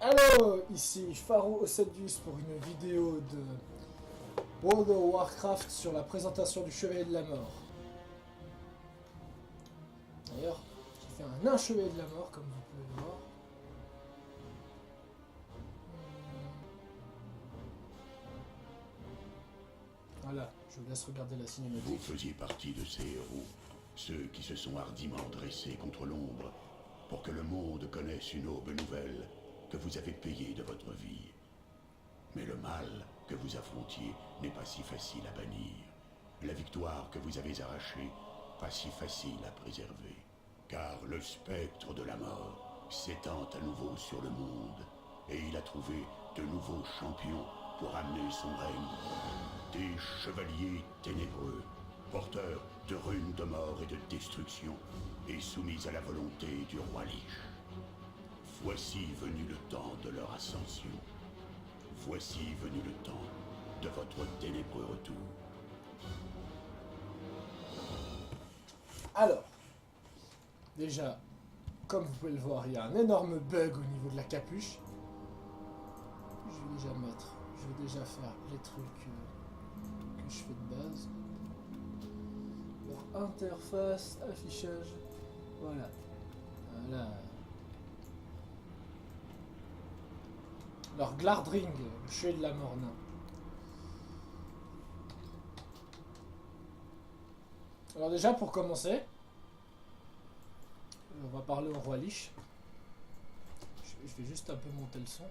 Hello, ici Pharo Osadius pour une vidéo de World of Warcraft sur la présentation du Chevalier de la Mort. D'ailleurs, j'ai fait un nain Chevalier de la Mort, comme vous pouvez le voir. Voilà, je vous laisse regarder la cinématique. Vous faisiez partie de ces héros, ceux qui se sont hardiment dressés contre l'ombre, pour que le monde connaisse une aube nouvelle que vous avez payée de votre vie. Mais le mal que vous affrontiez n'est pas si facile à bannir. La victoire que vous avez arrachée, pas si facile à préserver. Car le spectre de la mort s'étend à nouveau sur le monde, et il a trouvé de nouveaux champions pour amener son règne. Des chevaliers ténébreux, porteurs de runes de mort et de destruction, et soumis à la volonté du roi Lich. Voici venu le temps de leur ascension. Voici venu le temps de votre ténébreux retour. Alors, déjà, comme vous pouvez le voir, il y a un énorme bug au niveau de la capuche. Je vais déjà faire les trucs que je fais de base. Alors, interface, affichage, voilà. Alors, Glardring, le chevalier de la mort nain. Alors déjà, pour commencer, on va parler au roi Lich. Je vais juste un peu monter le son.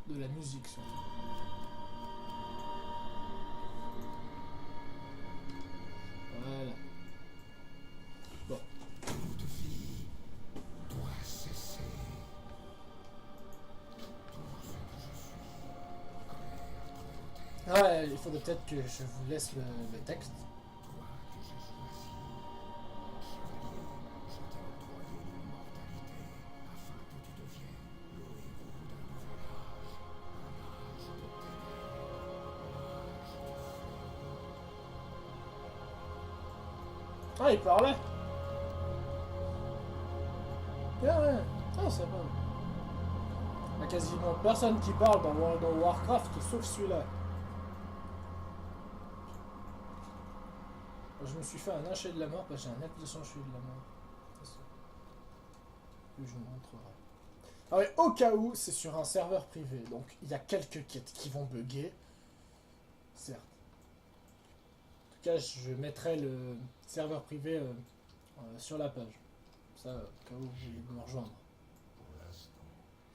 De la musique, surtout. Voilà. Bon. Toute vie doit cesser. Tout ce que je suis, colère, cruauté. Ouais, il faudrait peut-être que je vous laisse le texte. Toi que j'ai choisi, chevalier, je t'ai octroyé l'immortalité afin que tu deviennes le héros d'un nouvel âge. Un âge de ténèbres, un âge de feu. Ah, il parlait. Bien, ouais. Ah, c'est bon. Il y a quasiment personne qui parle dans World of Warcraft, sauf celui-là. Je me suis fait un nain Chevalier de la mort parce que j'ai un acte de sang Chevalier de la mort. C'est ça. Que je vous montrerai. Ah ouais, au cas où, c'est sur un serveur privé, donc il y a quelques quêtes qui vont bugger. Certes. En tout cas, je mettrai le serveur privé sur la page. Ça, au cas où vous voulez me rejoindre. Pour l'instant.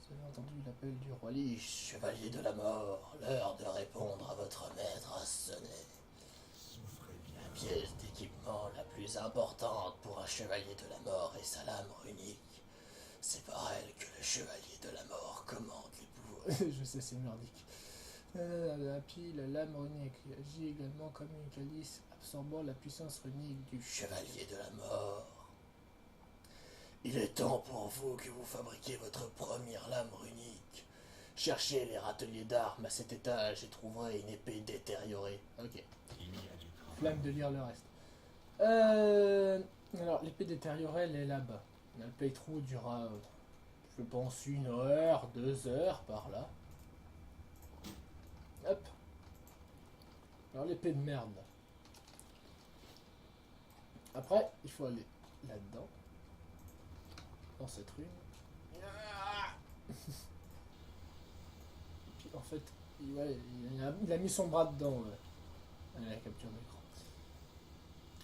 Vous avez entendu l'appel du roi Lich, chevalier de la mort. L'heure de répondre à votre maître a sonné. Souffrez bien. La pièce d'équipement la plus importante pour un chevalier de la mort est sa lame runique. C'est par elle que le chevalier de la mort commande les pouvoirs. Je sais, c'est merdique. La pile, la lame runique agit également comme une calice, absorbant la puissance runique du chevalier de la mort. Il est temps pour vous que vous fabriquiez votre première lame runique. Cherchez les râteliers d'armes à cet étage et trouverez une épée détériorée. Ok. Il y a du travail. Flemme de lire le reste. Alors, l'épée détériorée, elle est là-bas. Le playthrough durera, je pense, 1 heure, 2 heures, par là. Hop. Alors, l'épée de merde. Après, il faut aller là-dedans. Dans cette rune. Et puis, en fait, ouais, il a mis son bras dedans. Ouais. La capture d'écran.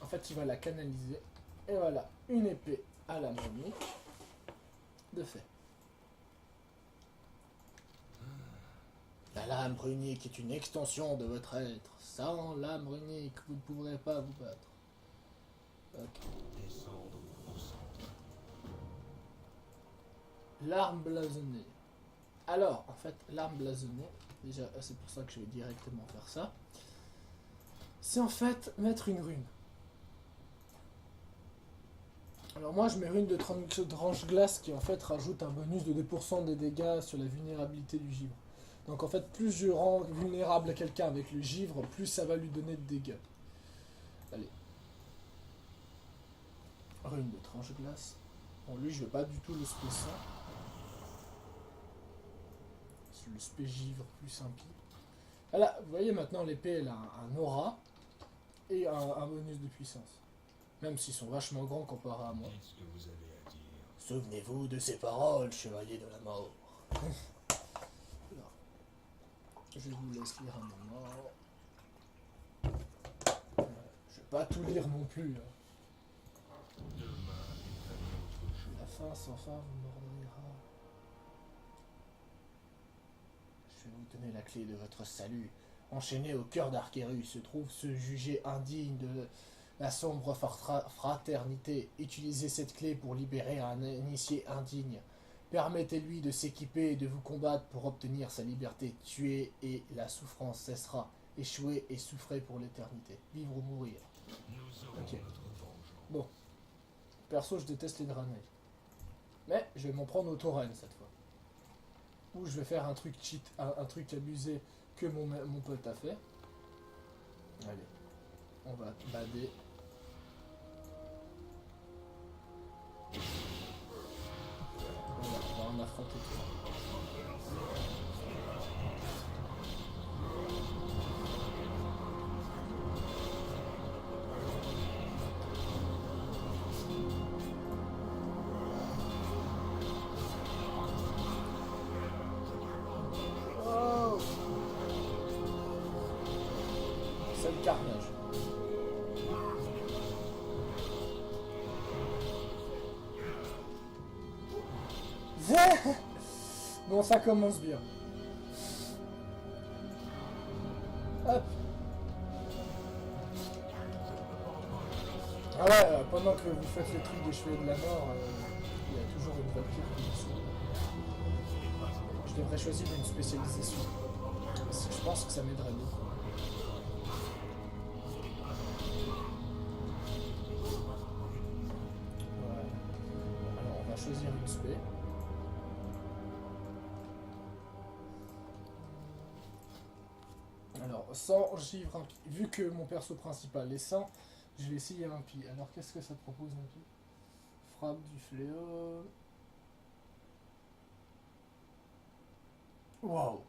En fait, il va la canaliser. Et voilà, une épée à lame runique. De fait. La lame runique est une extension de votre être. Sans lame runique, vous ne pourrez pas vous battre. Ok. Descendre au centre. L'arme blasonnée. Alors, en fait, l'arme blasonnée, déjà, c'est pour ça que je vais directement faire ça. C'est en fait mettre une rune. Alors moi je mets rune de tranche glace qui en fait rajoute un bonus de 2% des dégâts sur la vulnérabilité du givre. Donc en fait plus je rends vulnérable à quelqu'un avec le givre, plus ça va lui donner de dégâts. Allez. Rune de tranche glace. Bon lui je vais pas du tout le spécial. le spé givre plus impie. Voilà, vous voyez maintenant l'épée elle a un aura et un bonus de puissance. Même s'ils sont vachement grands comparé à moi. Dites ce que vous avez à dire. Souvenez-vous de ces paroles, chevalier de la mort. Alors, je vous laisse lire un moment. Je vais pas tout lire non plus. Demain est un autre jour. La fin sans fin vous m'ordonnera. Je vais vous donner la clé de votre salut. Enchaîné au cœur d'Arkérus se trouve ce jugé indigne de la sombre fraternité. Utilisez cette clé pour libérer un initié indigne. Permettez-lui de s'équiper et de vous combattre pour obtenir sa liberté. Tuez et la souffrance cessera. Échouez et souffrez pour l'éternité. Vivre ou mourir. Nous aurons Ok. notre vengeance. Bon. Perso, je déteste les Draenei. Mais je vais m'en prendre au Tauren cette fois. Ou je vais faire un truc cheat, un truc abusé que mon pote a fait. Allez. On va bader. Voilà, on va en affronter toi. Oh, c'est le carnage. Bon, ça commence bien. Hop. Ah ouais, pendant que vous faites le truc des chevaliers de la mort, il y a toujours une valkyrie qui est dessous. Je devrais choisir une spécialisation. Je pense que ça m'aiderait beaucoup. Ouais. Alors, on va choisir une spé. Alors, 100 givre impie. Vu que mon perso principal est 100, je vais essayer impie. Alors, qu'est-ce que ça te propose impie? Frappe du fléau. Waouh!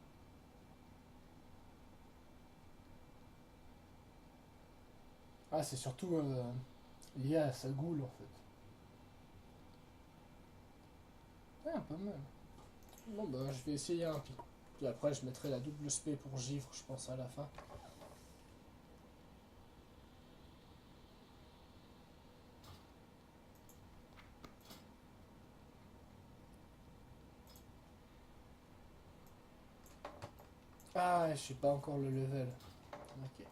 Ah, c'est surtout lié à sa goule en fait. Ah, pas mal. Bon, bah, je vais essayer impie. Puis après, je mettrai la double spé pour givre, je pense, à la fin. Ah, je sais pas encore le level. Ok.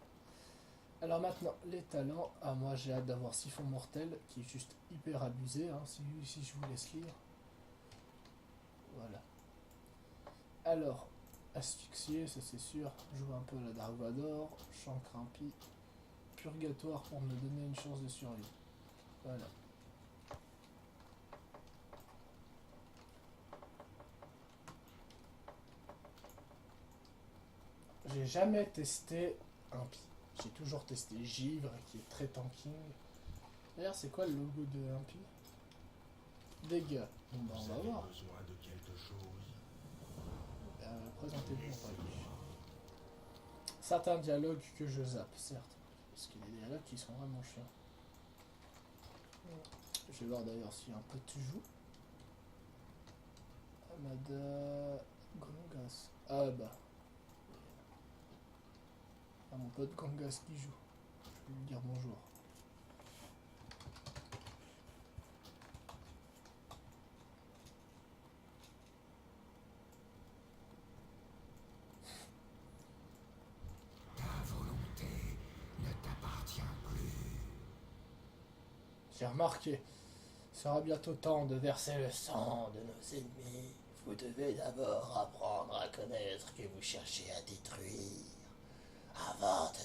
Alors maintenant, les talents. Ah, moi j'ai hâte d'avoir Siphon Mortel, qui est juste hyper abusé, hein, si je vous laisse lire. Voilà. Alors, asphyxier, ça c'est sûr. Jouer un peu à la Darvador. Chancre impie. Purgatoire pour me donner une chance de survie. Voilà. J'ai jamais testé impie. J'ai toujours testé Givre, qui est très tanking. D'ailleurs, c'est quoi le logo de impie? Dégâts. Bon, bah, on Vous va avez voir. besoin de quelque chose. Présentez-vous en vrai. Certains dialogues que je zappe, certes. Parce qu'il y a des dialogues qui sont vraiment chiants. Je vais voir d'ailleurs si un pote joue. Amada Gangas. Ah bah. Ah, mon pote Gangas qui joue. Je vais lui dire bonjour. Ta volonté ne t'appartient plus. J'ai remarqué. Il sera bientôt temps de verser le sang de nos ennemis. Vous devez d'abord apprendre à connaître que vous cherchez à détruire. Avant de...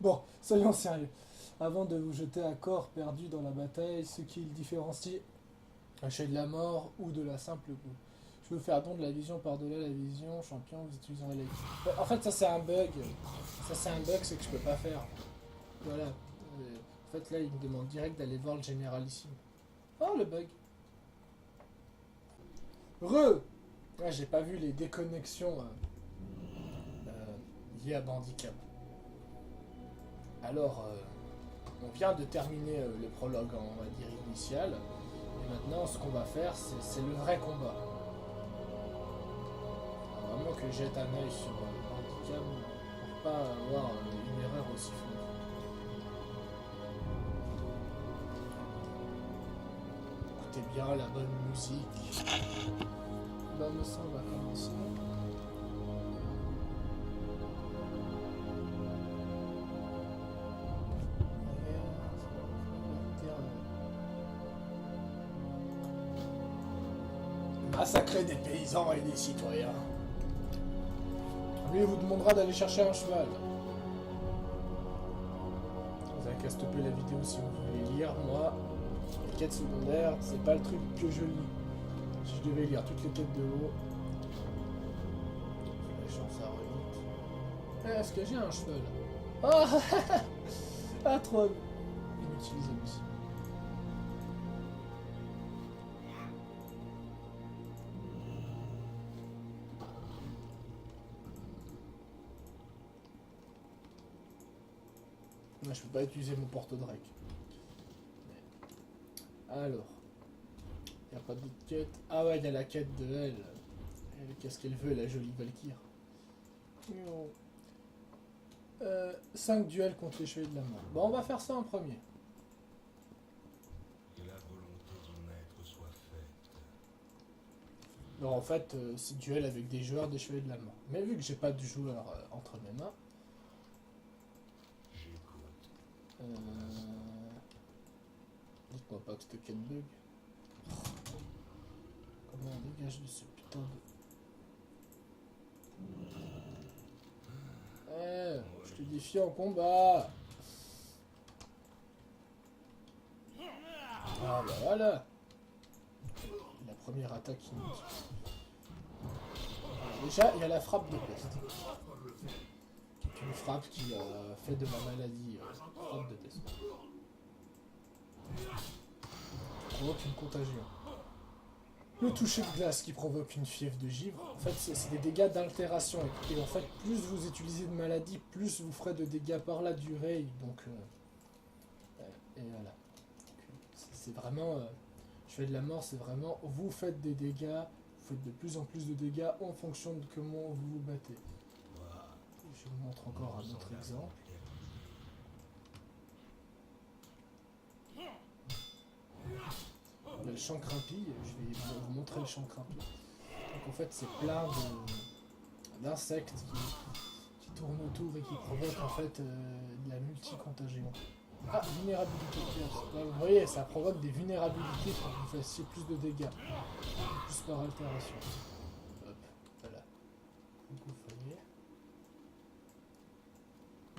Bon, soyons sérieux. Avant de vous jeter à corps perdu dans la bataille, ce qui le différencie un chevalier de la mort ou de la simple goût. Je peux faire don de la vision par-delà la vision, champion, vous utiliserez l'équipe. En fait, ça c'est un bug. Ça c'est un bug, c'est que je peux pas faire. Voilà. En fait, là, il me demande direct d'aller voir le généralissime. Oh, le bug. Ouais, j'ai pas vu les déconnexions liées à Bandicam. Alors, on vient de terminer le prologue, on va dire, initial. Et maintenant, ce qu'on va faire, c'est le vrai combat. Alors, vraiment que je jette un œil sur Bandicam pour pas avoir une erreur aussi floue. Écoutez bien la bonne musique. Bande son va commencer. Massacrer des paysans et des citoyens. Lui vous demandera d'aller chercher un cheval. Vous avez qu'à stopper la vidéo si vous voulez lire. Moi, les quêtes secondaires, c'est pas le truc que je lis. Si je devais lire toutes les quêtes de haut, la chance à remonte. Est-ce que j'ai un cheval? Ah, ah, trop inutilisable aussi. Je peux pas utiliser mon porte-drake. Alors. Il n'y a pas d'autre quête. Ah ouais, il y a la quête de elle. Qu'est-ce qu'elle veut, la jolie Valkyrie? 5 duels contre les chevaliers de la mort. Bon, on va faire ça en premier. Que la volonté du maître soit faite. Alors en fait, c'est duel avec des joueurs des chevaliers de la mort. Mais vu que j'ai pas de joueur entre mes mains... J'écoute. Dites-moi pas que c'était quête bug. Comment on dégage de ce putain de... je te défie en combat. Ah bah voilà. La première attaque inutile. Déjà, il y a la frappe de peste. Qui est une frappe qui fait de ma maladie frappe de peste. Qui provoque une contagion. Le toucher de glace qui provoque une fièvre de givre. En fait, c'est des dégâts d'altération. Et en fait, plus vous utilisez de maladie, plus vous ferez de dégâts par la durée. Donc, et voilà. C'est vraiment... Chevalier de la mort, c'est vraiment... Vous faites des dégâts, vous faites de plus en plus de dégâts en fonction de comment vous vous battez. Je vous montre encore un autre exemple. Le chancrimpi, je vais vous montrer le chancrimpi. Donc en fait c'est plein d'insectes qui tournent autour et qui provoquent en fait de la multi-contagion. Ah, vulnérabilité. Vous voyez, ça provoque des vulnérabilités pour que vous fassiez plus de dégâts. Plus par altération. Hop, voilà. Donc vous voyez.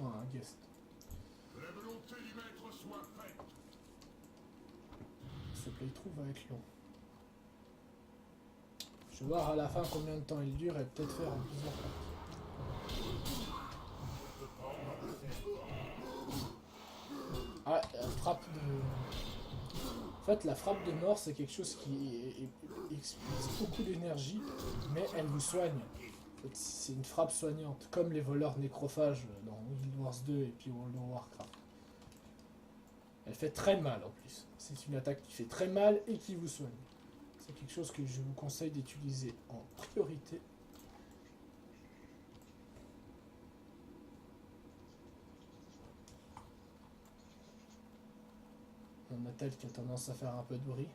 Oh, un guest. Que la volonté du maître soit faite. Ce playthrough va être long. Je vais voir à la fin combien de temps il dure et peut-être faire en plusieurs parties. Ah, la frappe de... En fait, la frappe de mort, c'est quelque chose qui explique beaucoup d'énergie, mais elle vous soigne. En fait, c'est une frappe soignante, comme les voleurs nécrophages dans Guild Wars 2 et puis World of Warcraft. Elle fait très mal en plus. C'est une attaque qui fait très mal et qui vous soigne. C'est quelque chose que je vous conseille d'utiliser en priorité. On a tel qui a tendance à faire un peu de bruit.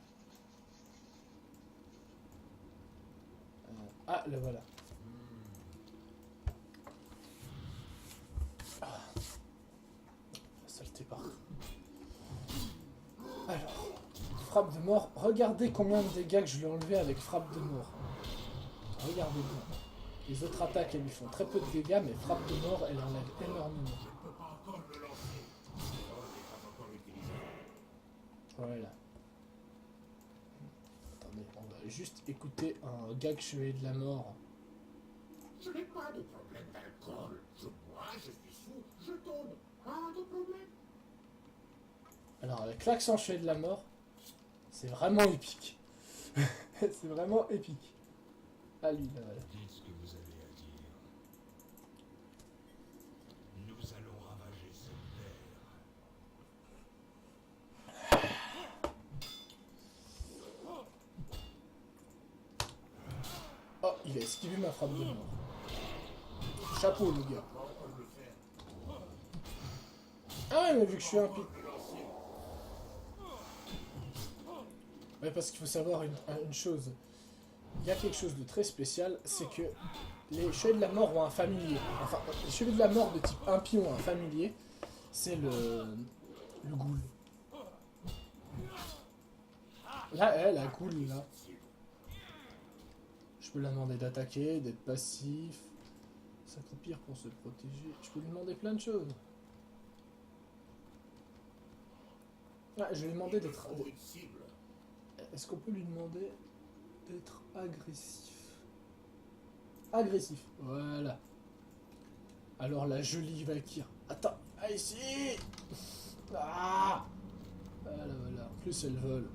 Ah, le voilà. Ah. La saleté part. Alors, frappe de mort. Regardez combien de dégâts que je lui ai enlevé avec frappe de mort. Regardez bien. Les autres attaques, elles lui font très peu de dégâts, mais frappe de mort, elle enlève énormément. Voilà. Attendez, on va juste écouter un gag chevalier de la mort. Je n'ai pas de problème d'alcool. Je bois, je suis sous, je tombe. Pas de problème. Alors avec l'accent chevalier de la mort, c'est vraiment épique. C'est vraiment épique. Ah, lui, là, voilà. Dites ce que vous avez à dire. Nous allons ravager cette terre. Oh, il a esquivé ma frappe de mort. Chapeau, le gars. Ah ouais, mais vu que je suis un pic. Ouais, parce qu'il faut savoir une chose. Il y a quelque chose de très spécial, c'est que les chevaliers de la mort ont un familier. Enfin, les chevaliers de la mort de type impie ont un familier. C'est le ghoul. Là, elle, la ghoul, là. Je peux la demander d'attaquer, d'être passif, s'accroupir pour se protéger. Je peux lui demander plein de choses. Ah, je vais lui demander d'être... Est-ce qu'on peut lui demander d'être agressif? Agressif, voilà. Alors la jolie Valkyrie. Attends, ah ici. Ah, voilà, voilà. En plus elle vole.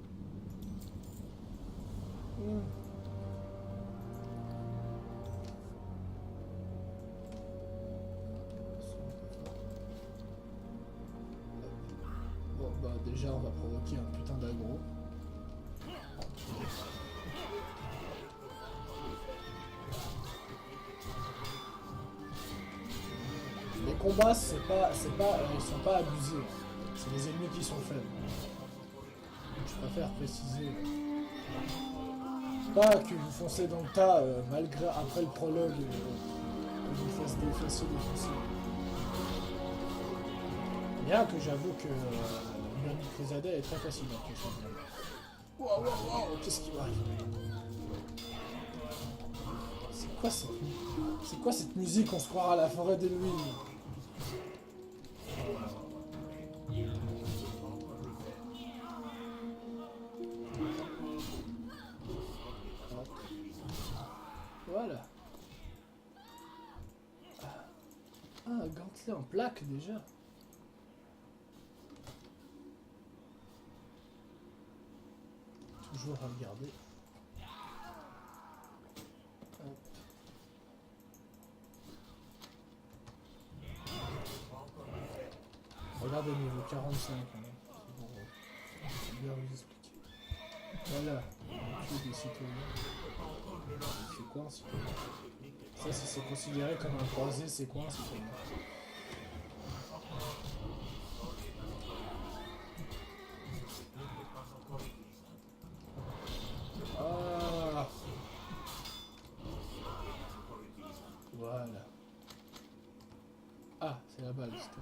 Bon bah déjà on va provoquer un putain d'aggro. Les combats ils sont pas abusés. C'est les ennemis qui sont faibles. Je préfère préciser. Pas que vous foncez dans le tas malgré après le prologue vous fasse défoncer. Bien que j'avoue que Burning Crusade est très facile à question. Waouh, waouh, waouh, qu'est-ce qui m'arrive? C'est quoi cette musique? On se croira à la forêt des Louis. Voilà. Ah, un gantelet en plaque déjà. Toujours à regarder. Hop. Regardez niveau 45. Hein. C'est pour bien vous expliquer. Voilà. Tuer des citoyens. C'est quoi un citoyen? Ça, si c'est considéré comme un croisé, c'est quoi un citoyen? Ah. Voilà. Ah, c'est la balle, c'était.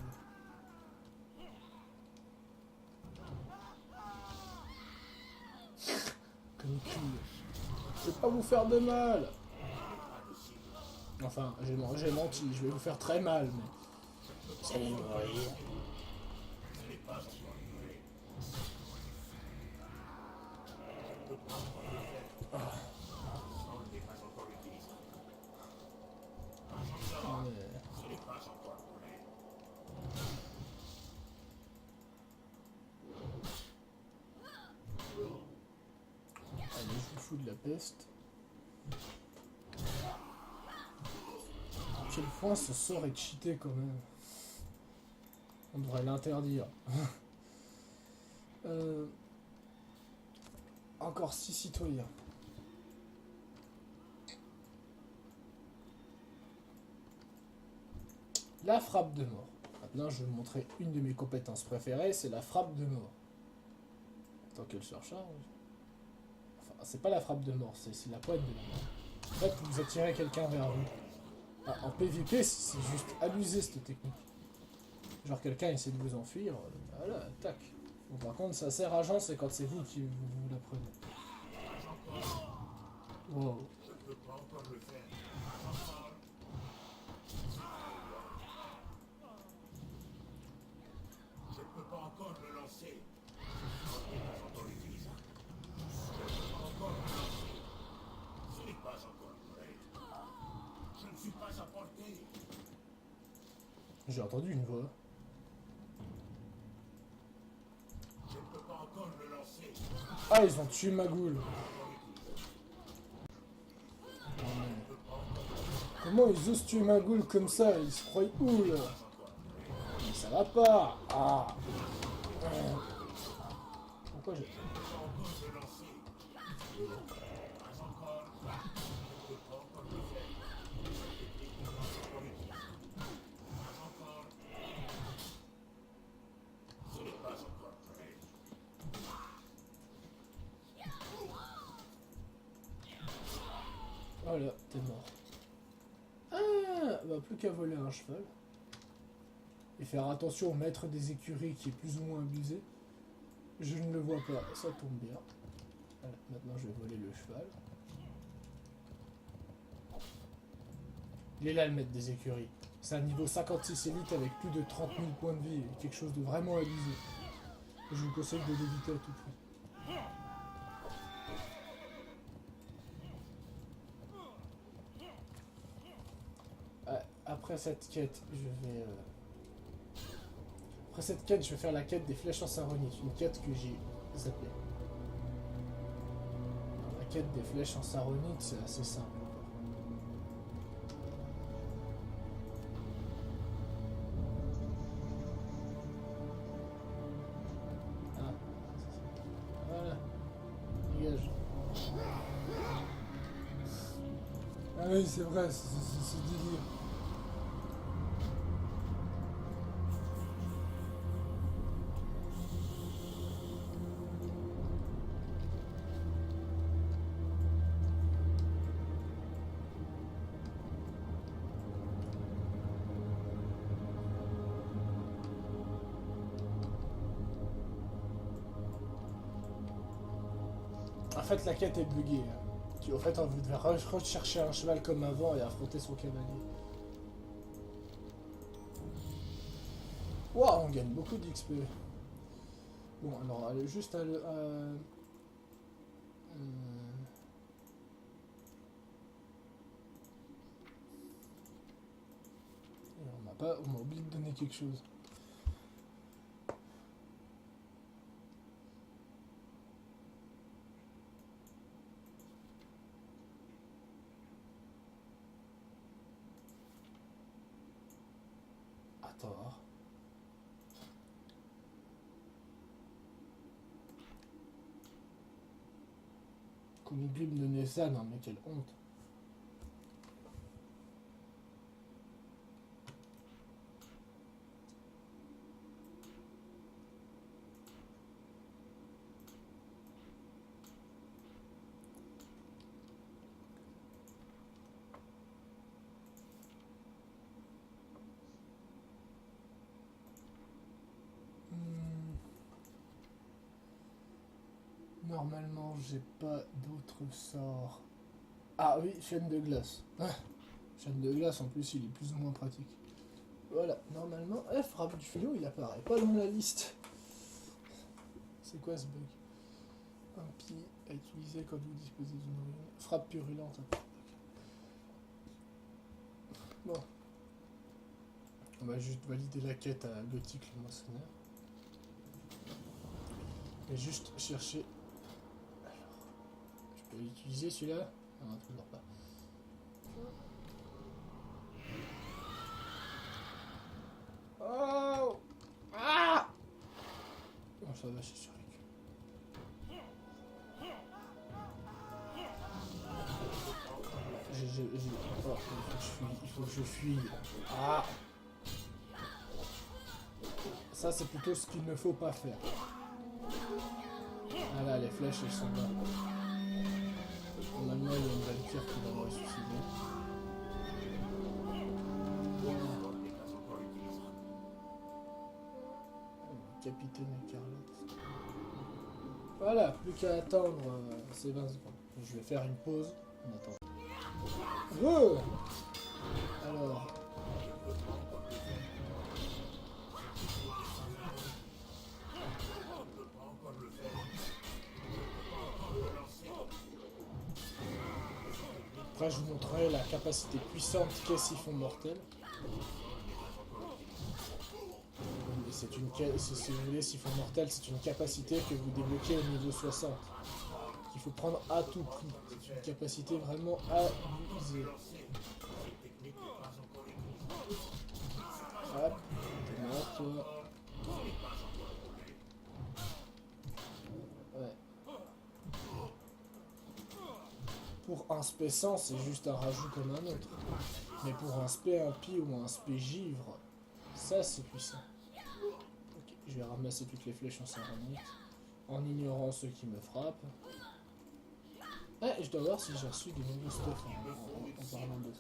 Comme cul. Je vais pas vous faire de mal. Enfin, j'ai menti, je vais vous faire très mal, mais... Vous allez mourir. Allez, je vous fous de la peste. Quel point ce sort est cheaté quand même. On devrait l'interdire. Encore 6 citoyens. La frappe de mort. Maintenant, je vais vous montrer une de mes compétences préférées, c'est la frappe de mort. Tant qu'elle se recharge. Enfin, c'est pas la frappe de mort, c'est la pointe de mort. En fait, vous attirez quelqu'un vers vous. Ah, en PVP, c'est juste abuser cette technique. Genre quelqu'un essaie de vous enfuir, voilà, tac. Bon, par contre, ça sert à gens, c'est quand c'est vous qui vous la prenez. Wow. J'ai entendu une voix. Ah, ils ont tué ma goule. Oh Comment ils osent tuer ma goule comme ça? Ils se croient où là? Ça va pas. Ah. Pourquoi j'ai... Voilà, t'es mort. Ah, bah plus qu'à voler un cheval. Et faire attention au maître des écuries qui est plus ou moins abusé. Je ne le vois pas, ça tombe bien. Voilà, maintenant je vais voler le cheval. Il est là le maître des écuries. C'est un niveau 56 élite avec plus de 30 000 points de vie. Quelque chose de vraiment abusé. Je vous conseille de l'éviter à tout prix. Après cette quête, je vais faire la quête des flèches en saronite, une quête que j'ai zappée. La quête des flèches en saronite, c'est assez simple. Ah, voilà, dégage. Ah oui, c'est vrai, c'est délire. En fait, la quête est buggée. En fait, on devait rechercher un cheval comme avant et affronter son cavalier. Waouh, on gagne beaucoup d'XP. Bon, alors, allez juste à le... On m'a oublié de donner quelque chose. Attends. Qu'on oublie de me donner ça, non mais quelle honte. Normalement, j'ai pas d'autres sorts. Ah oui, chaîne de glace. Chaîne de glace, en plus, il est plus ou moins pratique. Voilà, normalement, frappe du fléau, il apparaît pas dans la liste. C'est quoi ce bug? Un pied à utiliser quand vous disposez d'une ruine. Frappe purulente. Bon. On va juste valider la quête à Gothique le moissonneur. Et juste chercher... Je peux l'utiliser celui-là? Non, toujours pas. Oh! Ah! Oh, ça va, c'est sur les culs. Oh, il faut que je fuis. Ah! Ça, c'est plutôt ce qu'il ne faut pas faire. Ah là, les flèches, elles sont là. Normalement, il y a une valkyrie qui va me ressusciter. Capitaine Écarlate. Voilà, plus qu'à attendre ces 20 secondes. Je vais faire une pause. On attend. Oh! Alors. Après, je vous montrerai la capacité puissante qu'est Siphon Mortel. C'est une, si vous voulez, Siphon Mortel, c'est une capacité que vous débloquez au niveau 60. Qu'il faut prendre à tout prix. C'est une capacité vraiment abusée. toi. Ouais. Pour un spé 100, c'est juste un rajout comme un autre. Mais pour un spé impie ou un spé givre, ça c'est puissant. Ok, je vais ramasser toutes les flèches en céramique, en ignorant ceux qui me frappent. Ah, je dois voir si j'ai reçu des nouveaux stuff en parlant de...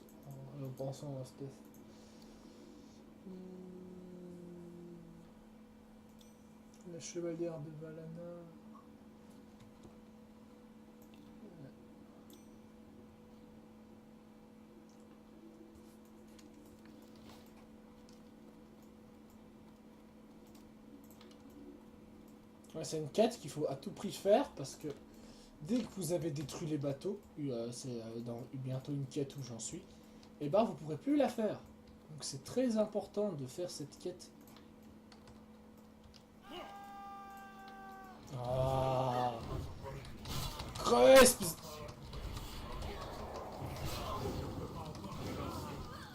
en pensant à stuff. La chevalière de Valana. Ouais, c'est une quête qu'il faut à tout prix faire parce que dès que vous avez détruit les bateaux, c'est dans bientôt une quête où j'en suis, et ben vous pourrez plus la faire. Donc c'est très important de faire cette quête. Ah, crevez, espèce...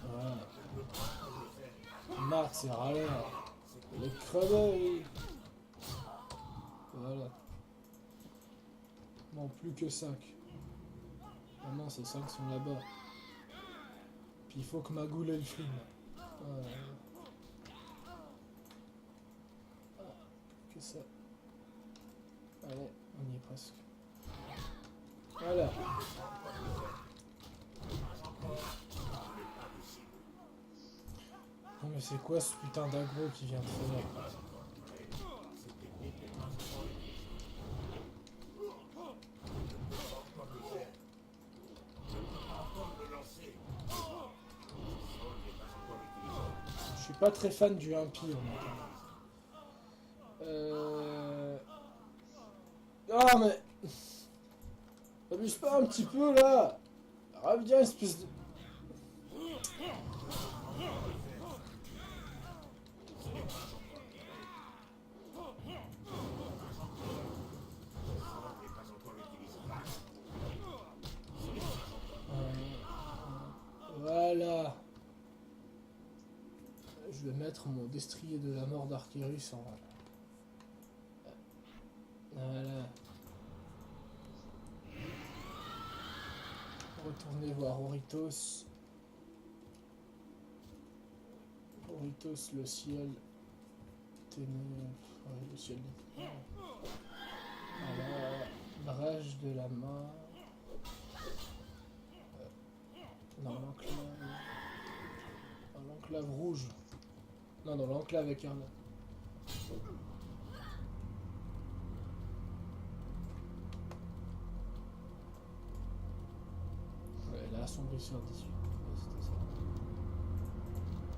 Ouais. Marc, c'est râleur. Les creveux. Voilà. Bon, plus que 5. Ah non, ces 5 sont là-bas. Puis il faut que ma goule elle filme. Que ça. Allez, on y est presque. Voilà. Non mais c'est quoi ce putain d'aggro qui vient de faire? Je suis pas très fan du impie en même temps. Ah mais... Abuse pas un petit peu là. Reviens espèce de... Voilà. Je vais mettre mon destrier de la mort d'Archérus en... Voilà. Retournez voir Oritos. Oritos, le ciel. Ouais, le ciel. Voilà. Brèche de la mort. Dans l'enclave. Dans l'enclave rouge. Non, dans l'enclave écarlate. Ouais, l'assombrisseur 18. Ouais, c'était ça.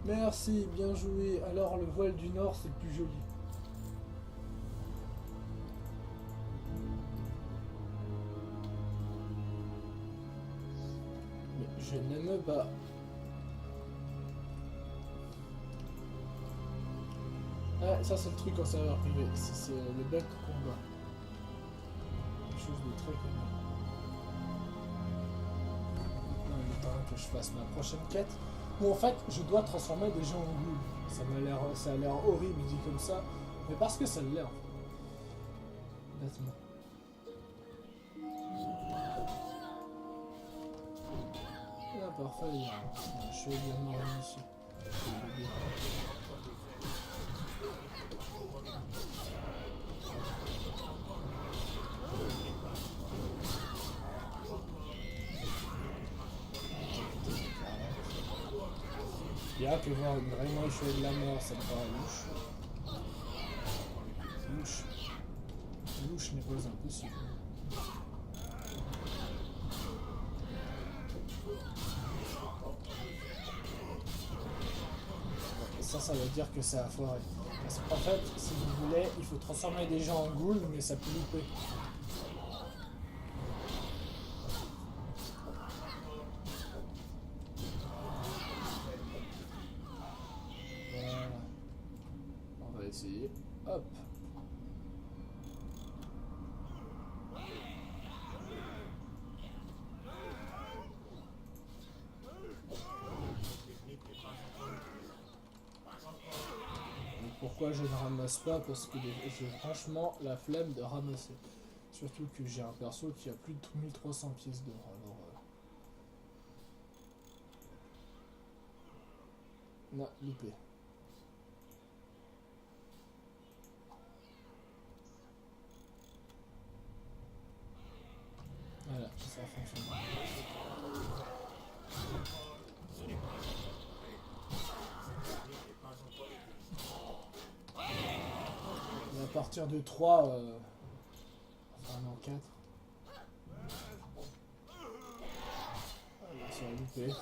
Merci, bien joué. Alors, le voile du Nord, c'est le plus joli. Mais je n'aime pas. Ah, ça c'est le truc en serveur privé. C'est le bug combat. Quelque chose de très connu. Maintenant, il est temps que je fasse ma prochaine quête. Où en fait, je dois transformer des gens en ghouls. Ça a l'air horrible dit comme ça. Mais parce que ça l'est en fait. Bêtement. Ah, parfait, il y a un chevalier de mort ici. Bien que voir une vraiment chevalier de la mort, ça me paraît louche. Louche. Louche n'est pas impossible. Ça veut dire que c'est à foirer. Parce qu'en fait, si vous voulez, il faut transformer des gens en ghouls, mais ça peut louper. Voilà. On va essayer. Hop. pourquoi je ne ramasse pas, parce que j'ai franchement la flemme de ramasser. Surtout que j'ai un perso qui a plus de 1300 pièces d'or, alors... Non, loupé. Voilà, ça fonctionne. Et à partir de 3, enfin non, 4. Voilà, ça a loupé.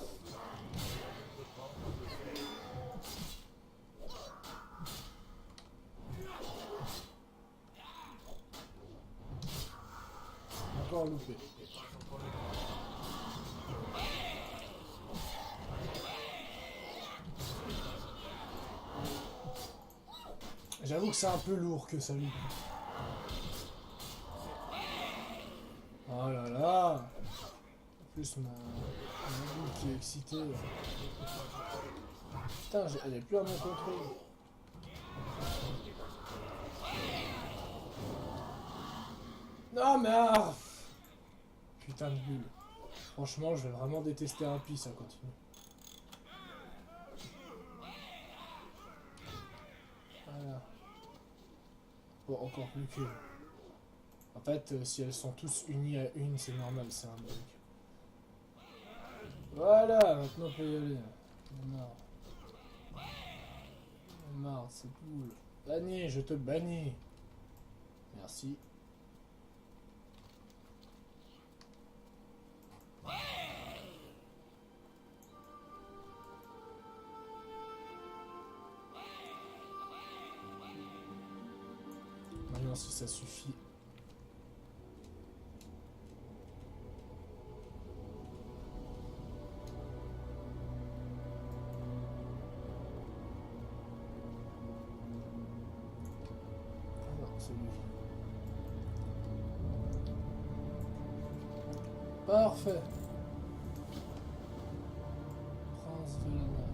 Encore loupé. J'avoue que c'est un peu lourd que ça loupe. Oh là là. En plus ma boule qui est excitée. Putain, elle est plus à mon contrôle. Non mais ah. Putain de bulle. Franchement, je vais vraiment détester un pis, ça continue. Voilà. Bon, encore plus que... En fait, si elles sont tous unies à une, c'est normal, c'est un bug. Voilà, maintenant on peut y aller. J'en ai marre. J'en ai marre, c'est cool. Bannis, je te bannis. Merci. Voyons si ça suffit. Ah non, c'est lui. Parfait. Prince de la mer.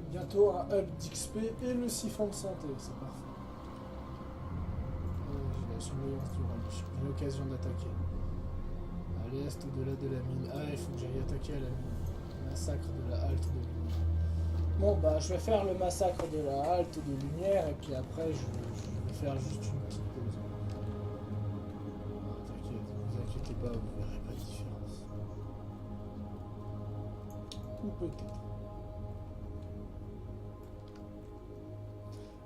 Bientôt un hub d'XP et le siphon de santé, c'est parfait. J'ai la surveillance du relish. J'ai l'occasion d'attaquer. À l'est, au-delà de la mine. Ah, il faut que j'aille attaquer à la mine. Massacre de la halte de lumière. Bon, bah, je vais faire le massacre de la halte de lumière et puis après, je vais faire juste une petite pause. T'inquiète, vous inquiétez pas, vous verrez pas de différence. Ou peut-être.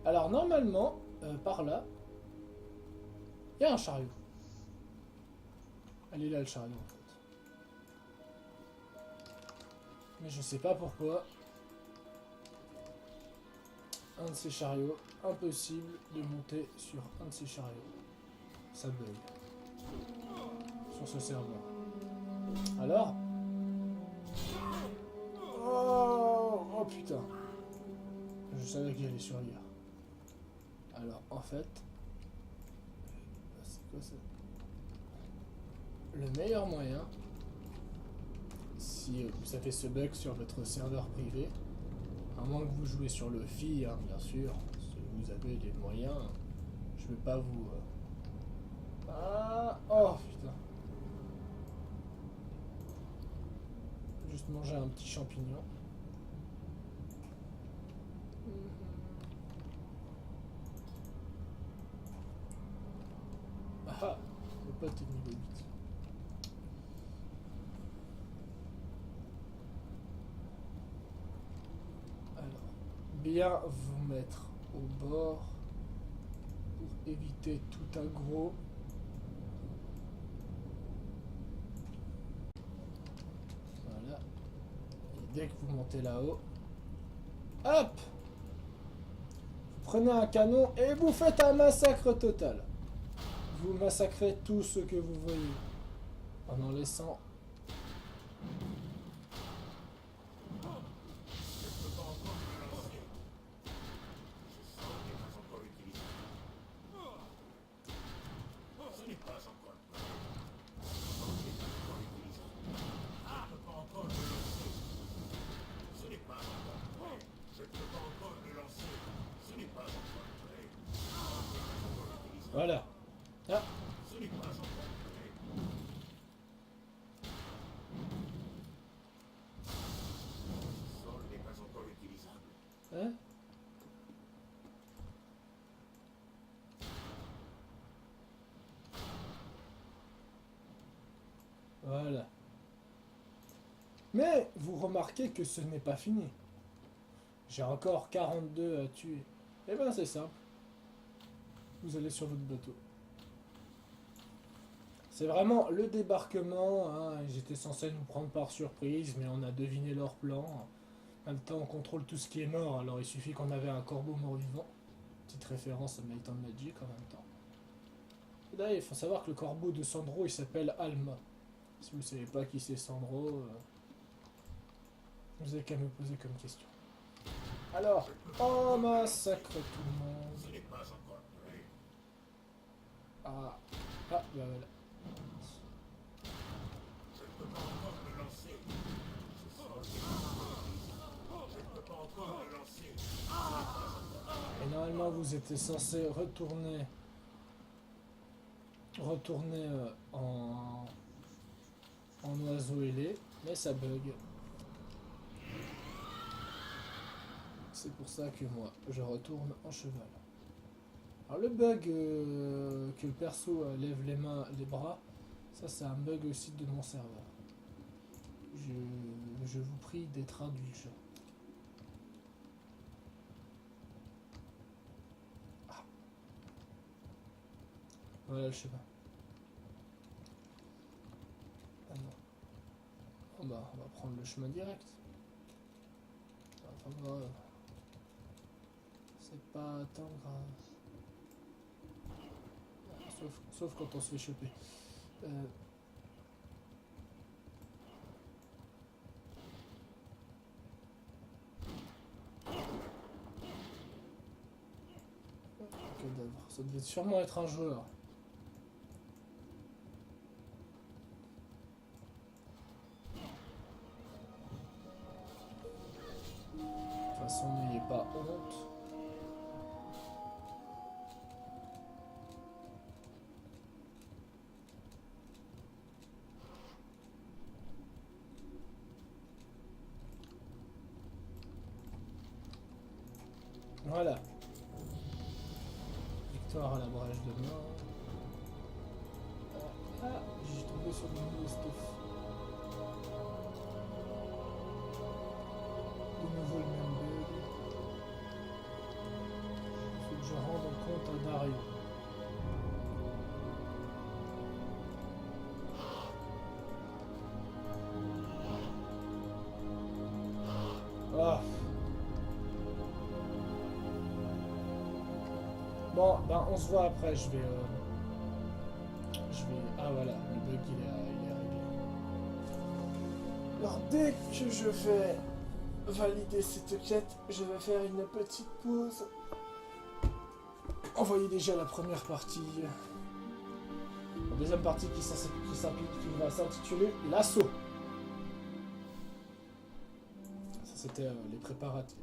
Alors, normalement, par là, il y a un chariot. Elle est là, le chariot, en fait. Mais je sais pas pourquoi. Un de ces chariots, impossible de monter sur un de ces chariots. Ça bug. Sur ce serveur. Alors? Oh putain. Je savais qu'il allait survivre. Alors, en fait... C'est quoi ça? Le meilleur moyen, si vous avez ce bug sur votre serveur privé, à moins que vous jouez sur le FI, hein, bien sûr, si vous avez les moyens, je vais pas vous... Ah, oh putain. Juste manger un petit champignon. Ah, le pote est niveau 8. Bien vous mettre au bord pour éviter tout aggro. Voilà. Et dès que vous montez là-haut, hop! Vous prenez un canon et vous faites un massacre total. Vous massacrez tout ce que vous voyez en laissant... Voilà. Ah. Ce n'est pas encore prêt. Ce sol n'est pas encore utilisable. Hein? Voilà. Mais vous remarquez que ce n'est pas fini. J'ai encore 42 à tuer. Eh ben c'est simple. Vous allez sur votre bateau. C'est vraiment le débarquement. Hein. Ils étaient censés nous prendre par surprise, mais on a deviné leur plan. En même temps, on contrôle tout ce qui est mort, alors il suffit qu'on avait un corbeau mort-vivant. Petite référence à Might and Magic en même temps. Et d'ailleurs, il faut savoir que le corbeau de Sandro, il s'appelle Alma. Si vous ne savez pas qui c'est Sandro, vous n'avez qu'à me poser comme question. Alors, on massacre tout le monde. Ce n'est pas encore prêt. Ah, bah voilà. Je ne peux pas encore me lancer. Ce sol n'est pas encore utilisable. Je ne peux pas encore me lancer. Et normalement, vous étiez censé retourner en oiseau ailé, mais ça bug. C'est pour ça que moi, je retourne en cheval. Alors le bug que le perso lève les mains, les bras, ça c'est un bug aussi de mon serveur. Je vous prie d'être indulgent. Ah. Voilà le chemin. Ah non. Oh bah, on va prendre le chemin direct. Enfin, grave. C'est pas tant grave. Sauf quand on se fait choper. Cadavre. Ça devait sûrement être un joueur. De toute façon, n'ayez pas honte. Voilà. Victoire à la brèche de mort. Ah, j'ai tombé sur le nouveau stuff. De nouveau le même bug. Il faut que je rende compte à Dario. Ah. Bon, ben on se voit après, je vais... Ah voilà, le bug il est réglé. Alors dès que je vais valider cette quête, je vais faire une petite pause. Envoyez déjà la première partie. La deuxième partie qui va s'intituler l'assaut. Ça c'était les préparatifs.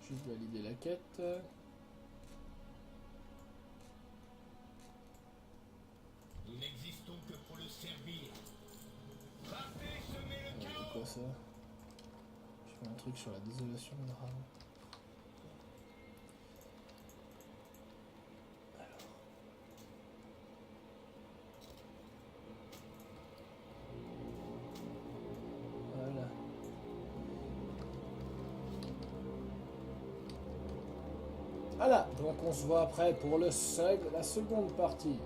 Juste valider la quête. Nous n'existons que pour le servir. C'est quoi ça? Je fais un truc sur la désolation de Rav. Voilà. Voilà, donc on se voit après pour la seconde partie.